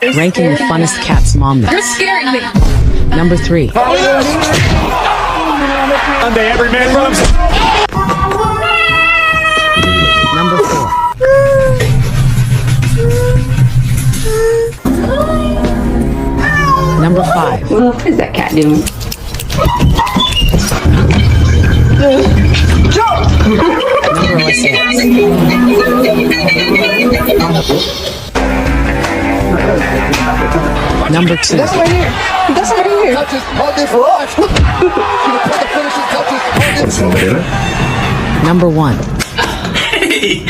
Ranking the funnest cat's mom You're myths. scaring me. Number 3. Sunday, every man for himself. Number 4. Number 5. What is that cat doing? Number 6. Number 2. That's right here. That's right here. Touches on this life. She will put the finishing touches on this. Number 1. Hey,